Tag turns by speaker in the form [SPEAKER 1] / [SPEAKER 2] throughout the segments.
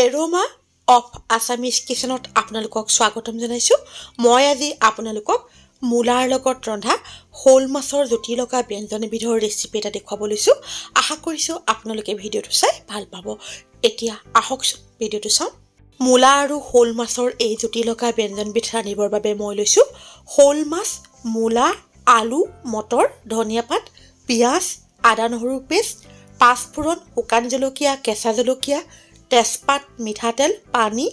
[SPEAKER 1] Aroma of Assamese কিচেনত আপোনালোকক স্বাগতম জনাইছো। মই আজি আপোনালোকক মুলাৰ লগত ৰন্ধা হোল মাছৰ জুতি লগা ব্যঞ্জন বিধৰ ৰেচিপি এটা দেখুৱাব লৈছো। আশা কৰিছো আপোনালোকে ভিডিঅ'টো চাই ভাল পাব। এতিয়া আহক ভিডিঅ'টো চাওঁ। মুলা আৰু হোল মাছৰ এই জুতি লগা ব্যঞ্জন বিধ ৰান্ধিবৰ বাবে মই লৈছো হোল মাছ, মুলা, আলু, মটৰ, ধনিয়া পাত, পিয়াজ, আদা নহৰু পেষ্ট, পাঁচফোৰণ, শুকান জলকীয়া, কেঁচা জলকীয়া, তেজপাত, মিঠাতেল, পানী,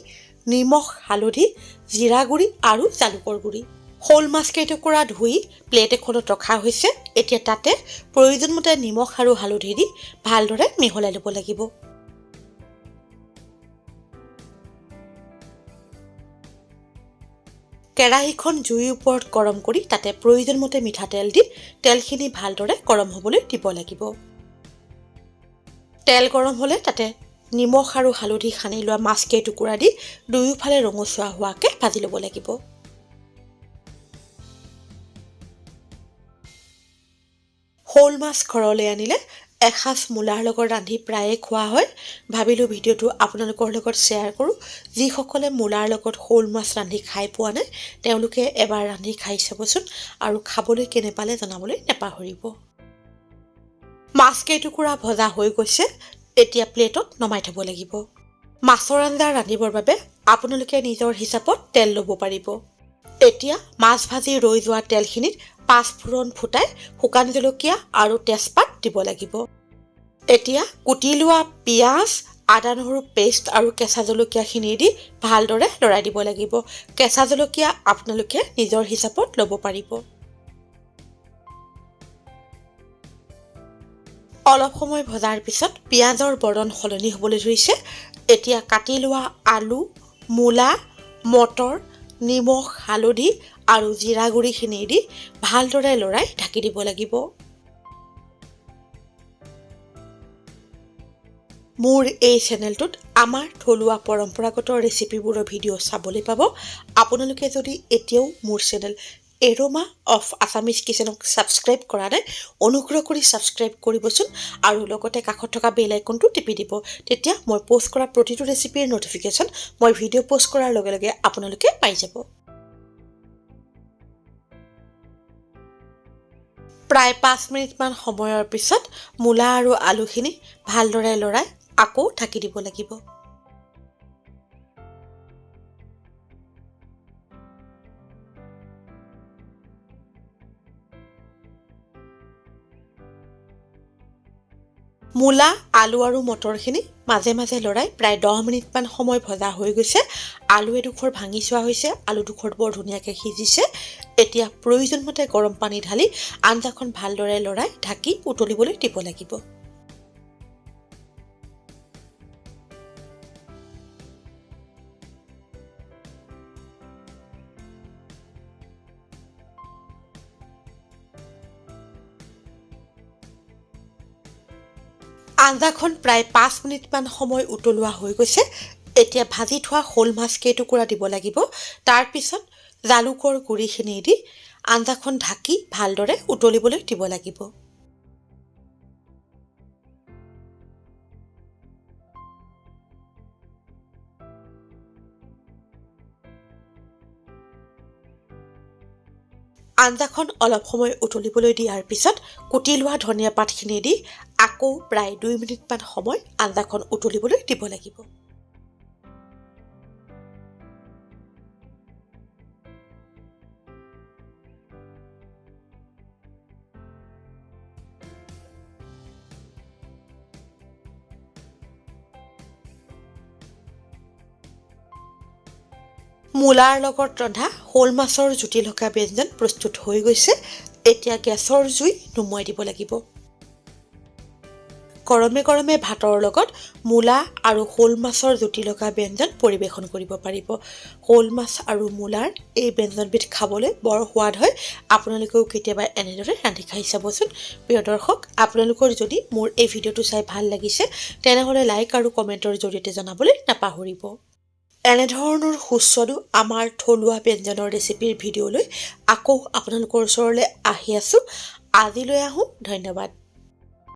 [SPEAKER 1] নিমখ, হালধি, জিৰা গুড়ি আৰু জালুকৰ গুড়ি। হোল মাছ কেইটুকুৰা ধুই প্লেট এখনত ৰখা হৈছে। এতিয়া তাতে প্ৰয়োজনমতে নিমখ আৰু হালধি দি ভালদৰে মিহলাই ল'ব লাগিব। কেৰাহীখন জুইৰ ওপৰত গৰম কৰি তাতে প্ৰয়োজনমতে মিঠাতেল দি তেলখিনি ভালদৰে গৰম হ'বলৈ দিব লাগিব। তেল গৰম হ'লে তাতে নিমখ আৰু হালধি সানি লোৱা মাছ কেইটুকুৰা দি দুয়োফালে ৰঙচুৱা হোৱাকৈ ভাজি ল'ব লাগিব। হোল মাছ ঘৰলৈ আনিলে এসাঁজ মুলাৰ লগত ৰান্ধি প্ৰায়ে খোৱা হয়। ভাবিলোঁ ভিডিঅ'টো আপোনালোকৰ লগত শ্বেয়াৰ কৰোঁ। যিসকলে মুলাৰ লগত হোল মাছ ৰান্ধি খাই পোৱা নাই তেওঁলোকে এবাৰ ৰান্ধি খাই চাবচোন আৰু খাবলৈ কেনে পালে জনাবলৈ নাপাহৰিব। মাছ কেইটুকুৰা ভজা হৈ গৈছে। এতিয়া প্লেটত নমাই থ'ব লাগিব। মাছৰ আঞ্জা ৰান্ধিবৰ বাবে আপোনালোকে নিজৰ হিচাপত তেল ল'ব পাৰিব। এতিয়া মাছ ভাজি ৰৈ যোৱা তেলখিনিত পাঁচফোৰণ ফুটাই শুকান জলকীয়া আৰু তেজপাত দিব লাগিব। এতিয়া কুটি লোৱা পিঁয়াজ, আদা নহৰু পেষ্ট আৰু কেঁচা জলকীয়াখিনি দি ভালদৰে লৰাই দিব লাগিব। কেঁচা জলকীয়া আপোনালোকে নিজৰ হিচাপত ল'ব পাৰিব। অলপ সময় ভজাৰ পিছত পিঁয়াজৰ বৰণ সলনি হ'বলৈ ধৰিছে। এতিয়া কাটি লোৱা আলু, মূলা, মটৰ, নিমখ, হালধি আৰু জিৰা গুড়িখিনি দি ভালদৰে লৰাই ঢাকি দিব লাগিব। মোৰ এই চেনেলটোত আমাৰ থলুৱা পৰম্পৰাগত ৰেচিপিবোৰৰ ভিডিঅ' চাবলৈ পাব। আপোনালোকে যদি এতিয়াও মোৰ চেনেল এৰোমা অফ আছামিজ কিচেনক ছাবস্ক্ৰাইব কৰা নাই অনুগ্ৰহ কৰি ছাবস্ক্ৰাইব কৰিবচোন আৰু লগতে কাষত থকা বেল আইকনটো টিপি দিব। তেতিয়া মই পোষ্ট কৰা প্ৰতিটো ৰেচিপিৰ ন'টিফিকেশ্যন মই ভিডিঅ' পোষ্ট কৰাৰ লগে লগে আপোনালোকে পাই যাব। প্ৰায় 5 মিনিটমান সময়ৰ পিছত মূলা আৰু আলুখিনি ভালদৰে লৰাই আকৌ ঢাকি দিব লাগিব। মূলা, আলু আৰু মটৰখিনি মাজে মাজে লৰাই প্ৰায় 10 মিনিটমান সময় ভজা হৈ গৈছে। আলু এডোখৰ ভাঙি চোৱা হৈছে। আলুডোখৰ বৰ ধুনীয়াকৈ সিজিছে। এতিয়া প্ৰয়োজনমতে গৰম পানী ঢালি আঞ্জাখন ভালদৰে লৰাই ঢাকি উতলিবলৈ দিব লাগিব। আঞ্জাখন প্ৰায় 5 মিনিটমান সময় উতলোৱা হৈ গৈছে। এতিয়া ভাজি থোৱা শ'ল মাছ কেইটুকুৰা দিব লাগিব। তাৰপিছত জালুকৰ গুড়িখিনি দি আঞ্জাখন ঢাকি ভালদৰে উতলিবলৈ দিব লাগিব। আঞ্জাখন অলপ সময় উতলিবলৈ দিয়াৰ পিছত কুটি লোৱা ধনিয়া পাতখিনি দি আকৌ প্ৰায় 2 মিনিটমান সময় আঞ্জাখন উতলিবলৈ দিব লাগিব। মূলাৰ লগত ৰন্ধা হোল মাছৰ জুতি লগা ব্যঞ্জন প্ৰস্তুত হৈ গৈছে। এতিয়া গেছৰ জুই নুমুৱাই দিব লাগিব। গৰমে গৰমে ভাতৰ লগত মূলা আৰু হোল মাছৰ জুতি লগা ব্যঞ্জন পৰিৱেশন কৰিব পাৰিব। হোল মাছ আৰু মূলাৰ এই ব্যঞ্জনবিধ খাবলৈ বৰ সোৱাদ হয়। আপোনালোকেও কেতিয়াবা এনেদৰে ৰান্ধি খাই চাবচোন। প্ৰিয় দৰ্শক, আপোনালোকৰ যদি মোৰ এই ভিডিঅ'টো চাই ভাল লাগিছে তেনেহ'লে লাইক আৰু কমেণ্টৰ জৰিয়তে জনাবলৈ নাপাহৰিব। এনেধৰণৰ সুস্বাদু আমাৰ থলুৱা ব্যঞ্জনৰ ৰেচিপিৰ ভিডিঅ'লৈ আকৌ আপোনালোকৰ ওচৰলৈ আহি আছোঁ। আজিলৈ আহোঁ। ধন্যবাদ।